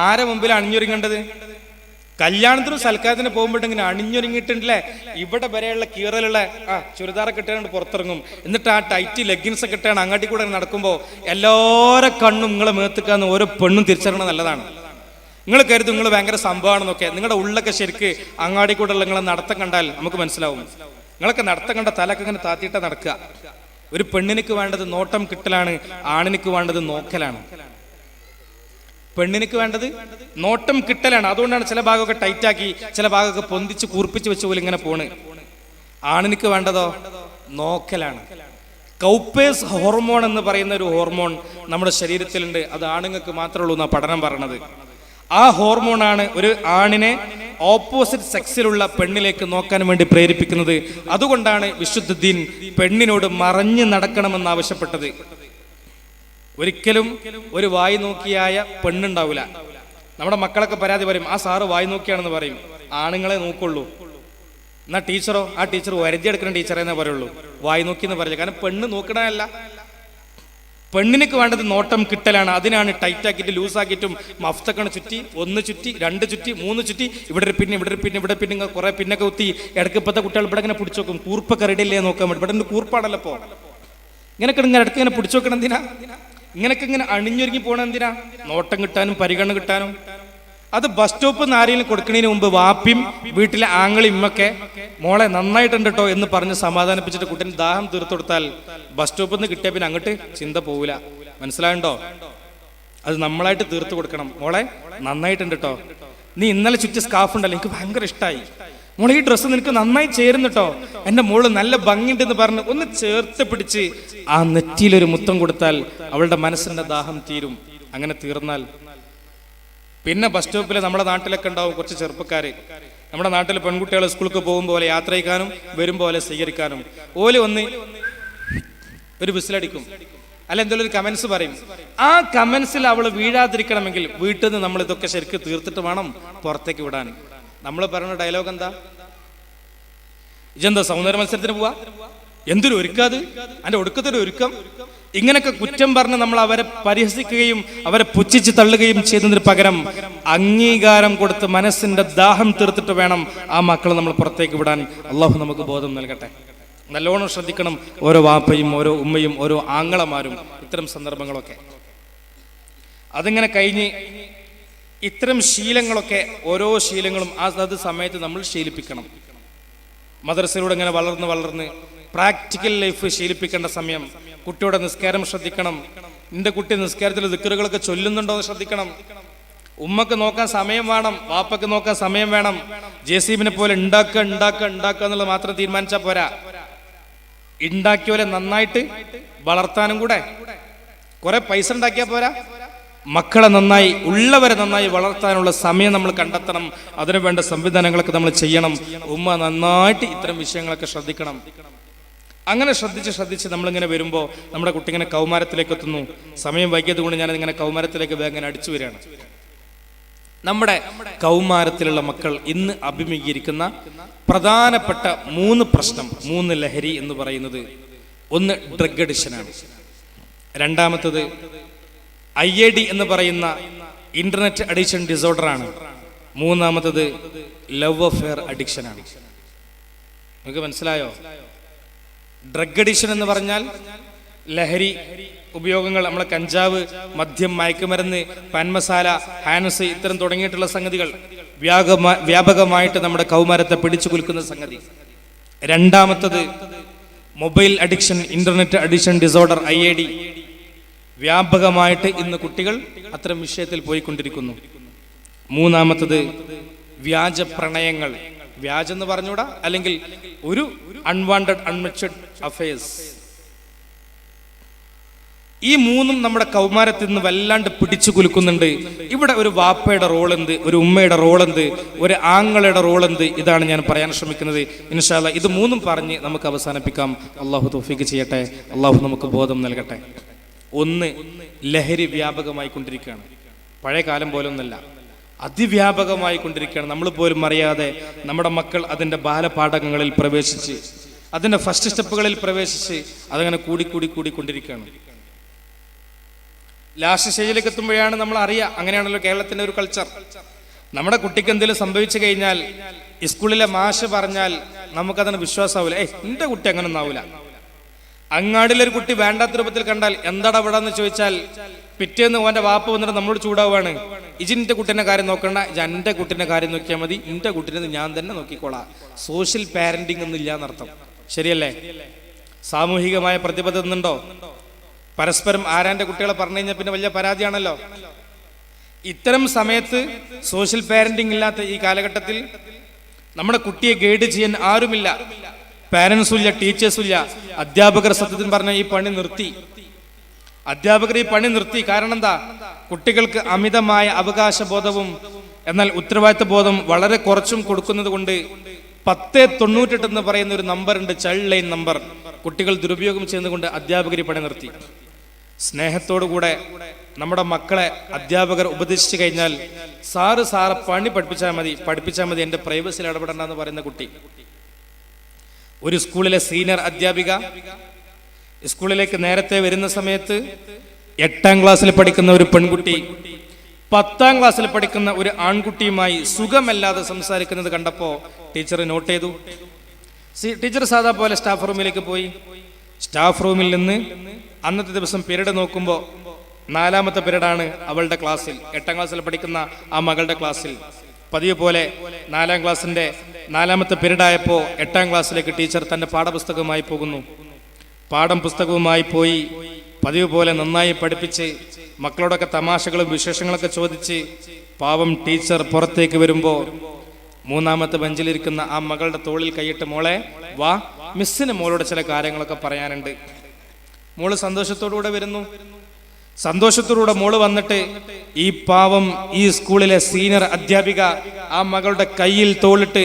ആരെ മുമ്പിൽ അണിഞ്ഞൊരുങ്ങേണ്ടത്? കല്യാണത്തിനും സൽക്കാരത്തിന് പോകുമ്പോൾ ഇങ്ങനെ അണിഞ്ഞൊരുങ്ങിയിട്ടുണ്ടല്ലേ, ഇവിടെ വരെയുള്ള കീറലുള്ള ചുരിദാറൊക്കെ ഇട്ടാണ് പുറത്തിറങ്ങും. എന്നിട്ട് ആ ടൈറ്റ് ലെഗിൻസ് ഒക്കെ ഇട്ടാണ് അങ്ങാട്ടി കൂടെ നടക്കുമ്പോൾ എല്ലാവരുടെ കണ്ണും നിങ്ങളെ മേത്തുക്കാന്ന് ഓരോ പെണ്ണും തിരിച്ചറിയണം. നല്ലതാണ്. നിങ്ങൾ കരുതും നിങ്ങൾ ഭയങ്കര സംഭവമാണെന്നൊക്കെ. നിങ്ങളുടെ ഉള്ളൊക്കെ ശരിക്ക് അങ്ങാടി കൂടെ ഉള്ള നിങ്ങളെ നടത്തം കണ്ടാൽ നമുക്ക് മനസ്സിലാവും. നിങ്ങളൊക്കെ നടത്തം കണ്ട തലൊക്കെ ഇങ്ങനെ താത്തിയിട്ടാ നടക്കുക. ഒരു പെണ്ണിനിക്ക് വേണ്ടത് നോട്ടം കിട്ടലാണ്, ആണിനിക്ക് വേണ്ടത് നോക്കലാണ്. പെണ്ണിനിക്ക് വേണ്ടത് നോട്ടം കിട്ടലാണ്. അതുകൊണ്ടാണ് ചില ഭാഗമൊക്കെ ടൈറ്റാക്കി ചില ഭാഗമൊക്കെ പൊന്തിച്ച് കൂർപ്പിച്ച് വെച്ച പോലെ ഇങ്ങനെ പോണ്. ആണിനിക്ക് വേണ്ടതോ നോക്കലാണ്. കൗപ്പേസ് ഹോർമോൺ എന്ന് പറയുന്ന ഒരു ഹോർമോൺ നമ്മുടെ ശരീരത്തിലുണ്ട്. അത് ആണുങ്ങൾക്ക് മാത്രമേ ഉള്ളൂ എന്നാണ് പഠനം പറയണത്. ആ ഹോർമോണാണ് ഒരു ആണിനെ ഓപ്പോസിറ്റ് സെക്സിലുള്ള പെണ്ണിലേക്ക് നോക്കാൻ വേണ്ടി പ്രേരിപ്പിക്കുന്നത്. അതുകൊണ്ടാണ് വിശുദ്ധ ദീൻ പെണ്ണിനോട് മറഞ്ഞു നടക്കണമെന്ന് ആവശ്യപ്പെട്ടത്. ഒരിക്കലും ഒരു വായി നോക്കിയായ പെണ്ണുണ്ടാവില്ല. നമ്മുടെ മക്കളൊക്കെ പരാതി പറയും, ആ സാറ് വായി നോക്കിയാണെന്ന് പറയും. ആണുങ്ങളെ നോക്കുള്ളൂ. എന്നാ ടീച്ചറോ, ആ ടീച്ചർ വരുതിയെടുക്കുന്ന ടീച്ചറെ എന്നേ പറയുള്ളൂ, വായി നോക്കി എന്ന് പറയില്ല. കാരണം പെണ്ണ് നോക്കണമല്ല, പെണ്ണിനൊക്കെ വേണ്ടത് നോട്ടം കിട്ടലാണ്. അതിനാണ് ടൈറ്റാക്കിയിട്ട് ലൂസാക്കിയിട്ടും മഫ്തക്കണ് ചുറ്റി, 1 ചുറ്റി, 2 ചുറ്റി, 3 ചുറ്റി, ഇവിടെ പിന്നെ കുറെ പിന്നൊക്കെ കുത്തി. ഇടയ്ക്ക് ഇപ്പോഴത്തെ കുട്ടികൾ ഇവിടെ ഇങ്ങനെ പിടിച്ചു നോക്കും, കൂർപ്പൊക്കെ റെഡിയല്ലേ നോക്കാൻ വേണ്ടി. ഇവിടെ കൂർപ്പാണല്ലോ. ഇപ്പോൾ ഇങ്ങനെയൊക്കെ ഇടയ്ക്ക് ഇങ്ങനെ പിടിച്ചു നോക്കണം. എന്തിനാ ഇങ്ങനെയൊക്കെ ഇങ്ങനെ അണിഞ്ഞൊരുങ്ങി പോകണം? എന്തിനാ? നോട്ടം കിട്ടാനും പരിഗണന കിട്ടാനും. അത് ബസ് സ്റ്റോപ്പ് ആരെങ്കിലും കൊടുക്കുന്നതിന് മുമ്പ് വാപ്പിയും വീട്ടിലെ ആങ്ങളും ഇമ്മൊക്കെ മോളെ നന്നായിട്ടുണ്ട് കേട്ടോ എന്ന് പറഞ്ഞ് സമാധാനിപ്പിച്ചിട്ട് കുട്ടീന് ദാഹം തീർത്തു കൊടുത്താൽ ബസ് സ്റ്റോപ്പിൽ നിന്ന് കിട്ടിയ പിന്നെ അങ്ങോട്ട് ചിന്ത പോവില്ല. മനസ്സിലായുണ്ടോ? അത് നമ്മളായിട്ട് തീർത്തു കൊടുക്കണം. മോളെ നന്നായിട്ടുണ്ട് കേട്ടോ, നീ ഇന്നലെ ചുറ്റി സ്കാർഫ് ഉണ്ടല്ലോ, എനിക്ക് ഭയങ്കര ഇഷ്ടമായി. മോളെ ഈ ഡ്രസ്സ് നിനക്ക് നന്നായി ചേരുന്നു കേട്ടോ, എൻ്റെ മോള് നല്ല ഭംഗിയുണ്ടെന്ന് പറഞ്ഞ് ഒന്ന് ചേർത്ത് പിടിച്ച് ആ നെറ്റിയിലൊരു മുത്തം കൊടുത്താൽ അവളുടെ മനസ്സിന്റെ ദാഹം തീരും. അങ്ങനെ തീർന്നാൽ പിന്നെ ബസ് സ്റ്റോപ്പിൽ നമ്മുടെ നാട്ടിലൊക്കെ ഉണ്ടാവും കുറച്ച് ചെറുപ്പക്കാര്. നമ്മുടെ നാട്ടിൽ പെൺകുട്ടികൾ സ്കൂൾക്ക് പോകും പോലെ യാത്ര ചെയ്യാനും വരും പോലെ സ്വീകരിക്കാനും ഓല് ഒന്ന് ഒരു വിസിലടിക്കും, അല്ല എന്തെങ്കിലും ഒരു കമന്റ്സ് പറയും. ആ കമന്റ്സിൽ അവൾ വീഴാതിരിക്കണമെങ്കിൽ വീട്ടിൽ നിന്ന് നമ്മൾ ഇതൊക്കെ ശരിക്കും തീർത്തിട്ട് വേണം പുറത്തേക്ക് വിടാൻ. നമ്മൾ പറയുന്ന ഡയലോഗ് എന്താ? ഇതെന്താ സൗന്ദര്യ മത്സരത്തിന് പോവാ? എന്തൊരു ഒരുക്കാത്, അതിന്റെ ഒടുക്കത്തൊരു ഒരുക്കം. ഇങ്ങനെയൊക്കെ കുറ്റം പറഞ്ഞ് നമ്മൾ അവരെ പരിഹസിക്കുകയും അവരെ പുച്ഛിച്ച് തള്ളുകയും ചെയ്യുന്നതിന് പകരം അംഗീകാരം കൊടുത്ത് മനസ്സിന്റെ ദാഹം തീർത്തിട്ട് വേണം ആ മക്കളെ നമ്മൾ പുറത്തേക്ക് വിടാൻ. അള്ളാഹു നമുക്ക് ബോധം നൽകട്ടെ. നല്ലോണം ശ്രദ്ധിക്കണം ഓരോ വാപ്പയും ഓരോ ഉമ്മയും ഓരോ ആങ്ങളമാരും ഇത്തരം സന്ദർഭങ്ങളൊക്കെ. അതിങ്ങനെ കഴിഞ്ഞ് ഇത്തരം ശീലങ്ങളൊക്കെ ഓരോ ശീലങ്ങളും അത് സമയത്ത് നമ്മൾ ശീലിപ്പിക്കണം. മദ്രസയിലൂടെ ഇങ്ങനെ വളർന്ന് പ്രാക്ടിക്കൽ ലൈഫ് ശീലിപ്പിക്കേണ്ട സമയം. കുട്ടിയുടെ നിസ്കാരം ശ്രദ്ധിക്കണം. നിന്റെ കുട്ടി നിസ്കാരത്തിൽ ദിക്റുകളൊക്കെ ചൊല്ലുന്നുണ്ടോ എന്ന് ശ്രദ്ധിക്കണം. ഉമ്മക്ക് നോക്കാൻ സമയം വേണം, വാപ്പക്ക് നോക്കാൻ സമയം വേണം. ജെസിബിനെ പോലെ ഉണ്ടാക്കുക എന്നുള്ളത് മാത്രം തീരുമാനിച്ചാൽ പോരാ. ഉണ്ടാക്കിയവരെ നന്നായിട്ട് വളർത്താനും കൂടെ. കുറെ പൈസ ഉണ്ടാക്കിയാൽ പോരാ, മക്കളെ നന്നായി ഉള്ളവരെ നന്നായി വളർത്താനുള്ള സമയം നമ്മൾ കണ്ടെത്തണം. അതിനു വേണ്ട സംവിധാനങ്ങളൊക്കെ നമ്മൾ ചെയ്യണം. ഉമ്മ നന്നായിട്ട് ഇത്തരം വിഷയങ്ങളൊക്കെ ശ്രദ്ധിക്കണം. അങ്ങനെ ശ്രദ്ധിച്ച് നമ്മളിങ്ങനെ വരുമ്പോൾ നമ്മുടെ കുട്ടി ഇങ്ങനെ കൗമാരത്തിലേക്ക് എത്തുന്നു. സമയം വൈകിയത് കൊണ്ട് ഞാനിങ്ങനെ കൗമാരത്തിലേക്ക് വേഗം അടിച്ചു വരികയാണ്. നമ്മുടെ കൗമാരത്തിലുള്ള മക്കൾ ഇന്ന് അഭിമുഖീകരിക്കുന്ന പ്രധാനപ്പെട്ട 3 പ്രശ്നം, 3 ലഹരി എന്ന് പറയുന്നത്, ഒന്ന് ഡ്രഗ് അഡിക്ഷനാണ്. രണ്ടാമത്തത് IAD എന്ന് പറയുന്ന ഇന്റർനെറ്റ് അഡിക്ഷൻ ഡിസോർഡർ ആണ്. മൂന്നാമത്തത് ലവ് അഫെയർ അഡിക്ഷനാണ്. നിങ്ങൾക്ക് മനസ്സിലായോ? ഡ്രഗ് അഡിക്ഷൻ എന്ന് പറഞ്ഞാൽ ലഹരി ഉപയോഗങ്ങൾ, നമ്മളെ കഞ്ചാവ്, മദ്യം, മയക്കുമരുന്ന്, പാൻമസാല, ഹാൻസ്, ഇത്തരം തുടങ്ങിയിട്ടുള്ള സംഗതികൾ വ്യാപകമായിട്ട് നമ്മുടെ കൗമാരത്തെ പിടിച്ചു കുലുക്കുന്ന സംഗതി. രണ്ടാമത്തത് mobile addiction, internet addiction disorder IAD. വ്യാപകമായിട്ട് ഇന്ന് കുട്ടികൾ അത്തരം വിഷയത്തിൽ പോയിക്കൊണ്ടിരിക്കുന്നു. മൂന്നാമത്തത് വ്യാജ പ്രണയങ്ങൾ. വ്യാജം എന്ന് പറഞ്ഞൂടാ, അല്ലെങ്കിൽ ഒരു അൺവാണ്ടഡ് അൺമെച്യൂർഡ് അഫയേഴ്സ്. ഈ 3 നമ്മുടെ കൗമാരത്തിൽ നിന്ന് വല്ലാണ്ട് പിടിച്ചു കുലുക്കുന്നുണ്ട്. ഇവിടെ ഒരു വാപ്പയുടെ റോൾ എന്ത്, ഒരു ഉമ്മയുടെ റോൾ എന്ത്, ഒരു ആങ്ങളുടെ റോൾ എന്ത്, ഇതാണ് ഞാൻ പറയാൻ ശ്രമിക്കുന്നത്. ഇൻഷാ അല്ലാഹ് ഇത് 3 പറഞ്ഞ് നമുക്ക് അവസാനിപ്പിക്കാം. അള്ളാഹു തൗഫീഖ് ചെയ്യട്ടെ. അള്ളാഹു നമുക്ക് ബോധം നൽകട്ടെ. ഒന്ന്, ലഹരി വ്യാപകമായി കൊണ്ടിരിക്കുകയാണ്. പഴയ കാലം പോലൊന്നല്ല, അതിവ്യാപകമായി കൊണ്ടിരിക്കുകയാണ്. നമ്മൾ പോലും അറിയാതെ നമ്മുടെ മക്കൾ അതിൻ്റെ ബാലപാഠകങ്ങളിൽ പ്രവേശിച്ച്, അതിൻ്റെ ഫസ്റ്റ് സ്റ്റെപ്പുകളിൽ പ്രവേശിച്ച് അതങ്ങനെ കൂടിക്കൊണ്ടിരിക്കുകയാണ്. ലാസ്റ്റ് സ്റ്റേജിലേക്ക് എത്തുമ്പോഴാണ് നമ്മൾ അറിയുക. അങ്ങനെയാണല്ലോ കേരളത്തിന്റെ ഒരു കൾച്ചർ. നമ്മുടെ കുട്ടിക്ക് എന്തെങ്കിലും സംഭവിച്ചു കഴിഞ്ഞാൽ സ്കൂളിലെ മാഷ് പറഞ്ഞാൽ നമുക്കതിന് വിശ്വാസമാവില്ല. എന്റെ കുട്ടി അങ്ങനെ ഒന്നും ആവില്ല. അങ്ങാടിയിലൊരു കുട്ടി വേണ്ടാത്ത രൂപത്തിൽ കണ്ടാൽ എന്താടാ ഇവിടെ എന്ന് ചോദിച്ചാൽ പിറ്റേന്ന് ഓന്റെ വാപ്പ വന്നിട്ട് നമ്മളോട് ചൂടാവുകയാണ്. ഇജിന്റെ കുട്ടീന്റെ കാര്യം നോക്കണ്ട, എന്റെ കുട്ടീന്റെ കാര്യം നോക്കിയാൽ മതി, എന്റെ കുട്ടീനെ ഞാൻ തന്നെ നോക്കിക്കോളാം. സോഷ്യൽ പാരന്റിങ് ഒന്നും ഇല്ല എന്നർത്ഥം. ശരിയല്ലേ? സാമൂഹികമായ പ്രതിബദ്ധത ഉണ്ടോ? പരസ്പരം ആരാന്റെ കുട്ടികളെ പറഞ്ഞു കഴിഞ്ഞാൽ പിന്നെ വലിയ പരാതിയാണല്ലോ. ഇത്തരം സമയത്ത് സോഷ്യൽ പാരന്റിങ് ഇല്ലാത്ത ഈ കാലഘട്ടത്തിൽ നമ്മുടെ കുട്ടിയെ ഗൈഡ് ചെയ്യാൻ ആരുമില്ല. പാരന്റ്സും ഇല്ല, ടീച്ചേഴ്സും ഇല്ല. അധ്യാപകർ സത്യത്തിൽ പറഞ്ഞ ഈ പണി നിർത്തി. അധ്യാപകർ ഈ പണി നിർത്തി. കാരണം എന്താ? കുട്ടികൾക്ക് അമിതമായ അവകാശ ബോധവും എന്നാൽ ഉത്തരവാദിത്ത ബോധം വളരെ കുറച്ചും കൊടുക്കുന്നത് കൊണ്ട് 1098 എന്ന് പറയുന്ന ഒരു നമ്പർ ഉണ്ട്, ചൈൽഡ് ലൈൻ നമ്പർ. കുട്ടികൾ ദുരുപയോഗം ചെയ്യുന്നതുകൊണ്ട് അധ്യാപകർ ഈ പണി നിർത്തി. സ്നേഹത്തോടുകൂടെ നമ്മുടെ മക്കളെ അധ്യാപകർ ഉപദേശിച്ചു കഴിഞ്ഞാൽ സാറ് പണി പഠിപ്പിച്ചാൽ മതി, എന്റെ പ്രൈവസിയിൽ ഇടപെടണ്ടെന്ന് പറയുന്ന കുട്ടി. ഒരു സ്കൂളിലെ സീനിയർ അധ്യാപിക സ്കൂളിലേക്ക് നേരത്തെ വരുന്ന സമയത്ത് 8ാം ക്ലാസ്സിൽ പഠിക്കുന്ന ഒരു പെൺകുട്ടി 10ാം ക്ലാസ്സിൽ പഠിക്കുന്ന ഒരു ആൺകുട്ടിയുമായി സുഖമല്ലാതെ സംസാരിക്കുന്നത് കണ്ടപ്പോ ടീച്ചർ നോട്ട് ചെയ്തു. ടീച്ചർ സാധാ പോലെ സ്റ്റാഫ് റൂമിലേക്ക് പോയി. സ്റ്റാഫ് റൂമിൽ നിന്ന് അന്നത്തെ ദിവസം പീരീഡ് നോക്കുമ്പോൾ 4ാമത്തെ പീരീഡാണ് അവളുടെ ക്ലാസ്സിൽ. 8ാം ക്ലാസ്സിൽ പഠിക്കുന്ന ആ മകളുടെ ക്ലാസ്സിൽ. പതിവ് പോലെ 4ാം ക്ലാസ്സിന്റെ 4ാമത്തെ പീരീഡായപ്പോൾ 8ാം ക്ലാസ്സിലേക്ക് ടീച്ചർ തന്റെ പാഠപുസ്തകവുമായി പോകുന്നു. പുസ്തകവുമായി പോയി പതിവ് പോലെ നന്നായി പഠിപ്പിച്ച് മക്കളോടൊക്കെ തമാശകളും വിശേഷങ്ങളൊക്കെ ചോദിച്ച് പാവം ടീച്ചർ പുറത്തേക്ക് വരുമ്പോൾ 3ാമത്തെ ബെഞ്ചിലിരിക്കുന്ന ആ മകളുടെ തോളിൽ കൈയിട്ട്, മോളെ വാ, മിസ്സിന് മോളോട് ചില കാര്യങ്ങളൊക്കെ പറയാനുണ്ട്. മോള് സന്തോഷത്തോടുകൂടെ വരുന്നു. സന്തോഷത്തോടുകൂടെ മോള് വന്നിട്ട് ഈ പാവം ഈ സ്കൂളിലെ സീനിയർ അധ്യാപിക ആ മകളുടെ കയ്യിൽ തോളിട്ട്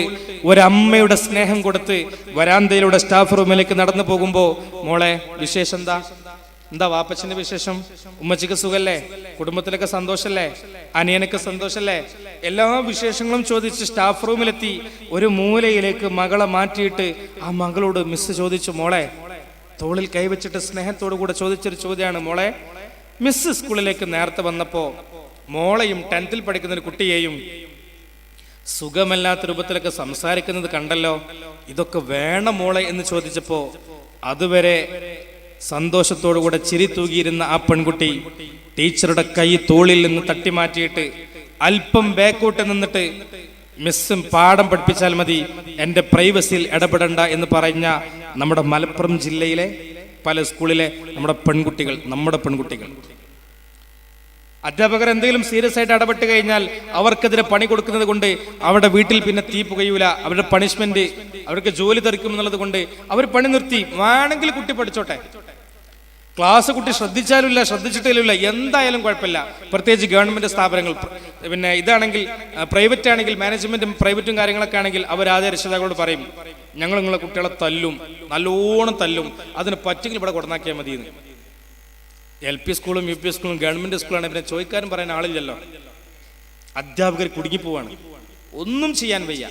ഒരമ്മയുടെ സ്നേഹം കൊടുത്ത് വരാന്തയിലൂടെ സ്റ്റാഫ് റൂമിലേക്ക് നടന്നു പോകുമ്പോ, മോളെ വിശേഷം എന്താ വാപ്പച്ചന്റെ വിശേഷം? ഉമ്മച്ചിക്ക് സുഖല്ലേ? കുടുംബത്തിലൊക്കെ സന്തോഷല്ലേ? അനിയനൊക്കെ സന്തോഷല്ലേ? എല്ലാ വിശേഷങ്ങളും ചോദിച്ച് സ്റ്റാഫ് റൂമിലെത്തി ഒരു മൂലയിലേക്ക് മകളെ മാറ്റിയിട്ട് ആ മകളോട് മിസ് ചോദിച്ചു, മോളെ തോളിൽ കൈവച്ചിട്ട് സ്നേഹത്തോടു കൂടെ ചോദിച്ചൊരു ചോദ്യമാണ്, മോളെ മിസ് സ്കൂളിലേക്ക് നേരത്തെ വന്നപ്പോ മോളെയും 10th പഠിക്കുന്ന ഒരു കുട്ടിയെയും സുഖമല്ലാത്ത രൂപത്തിലൊക്കെ സംസാരിക്കുന്നത് കണ്ടല്ലോ, ഇതൊക്കെ വേണം മോളെ എന്ന് ചോദിച്ചപ്പോ അതുവരെ സന്തോഷത്തോടുകൂടെ ചിരി തൂകിയിരുന്ന ആ പെൺകുട്ടി ടീച്ചറുടെ കൈ തോളിൽ നിന്ന് തട്ടിമാറ്റിയിട്ട് അല്പം ബാക്കോട്ട് നിന്നിട്ട്, മിസ്സും പാഠം പഠിപ്പിച്ചാൽ മതി, എന്റെ പ്രൈവസിയിൽ ഇടപെടണ്ട എന്ന് പറഞ്ഞ നമ്മുടെ മലപ്പുറം ജില്ലയിലെ പല സ്കൂളിലെ നമ്മുടെ പെൺകുട്ടികൾ അധ്യാപകർ എന്തെങ്കിലും സീരിയസ് ആയിട്ട് ഇടപെട്ട് കഴിഞ്ഞാൽ അവർക്കെതിരെ പണി കൊടുക്കുന്നത് കൊണ്ട് അവരുടെ വീട്ടിൽ പിന്നെ തീ പുകയൂല. അവരുടെ പണിഷ്മെന്റ്, അവർക്ക് ജോലി തെറിക്കും എന്നുള്ളത് കൊണ്ട് അവർ പണി നിർത്തി. വേണമെങ്കിൽ കുട്ടി പഠിച്ചോട്ടെ, ക്ലാസ് കുട്ടി ശ്രദ്ധിച്ചാലുമില്ല ശ്രദ്ധിച്ചിട്ടില്ല, എന്തായാലും കുഴപ്പമില്ല. പ്രത്യേകിച്ച് ഗവൺമെന്റ് സ്ഥാപനങ്ങൾ, പിന്നെ ഇതാണെങ്കിൽ പ്രൈവറ്റ് ആണെങ്കിൽ മാനേജ്മെന്റും പ്രൈവറ്റും കാര്യങ്ങളൊക്കെ ആണെങ്കിൽ അവരാദ്യ രക്ഷിതാക്കളോട് പറയും, ഞങ്ങൾ നിങ്ങളെ കുട്ടികളെ തല്ലും, നല്ലോണം തല്ലും, അതിന് പറ്റെങ്കിൽ ഇവിടെ കൊടുന്നാക്കിയാൽ മതി എന്ന്. LP സ്കൂളും UP സ്കൂളും ഗവൺമെന്റ് സ്കൂളാണ്, പിന്നെ ചോദിക്കാനും പറയാൻ ആളില്ലല്ലോ. അധ്യാപകർ കുടുങ്ങിപ്പോവാണ്, ഒന്നും ചെയ്യാൻ വയ്യ.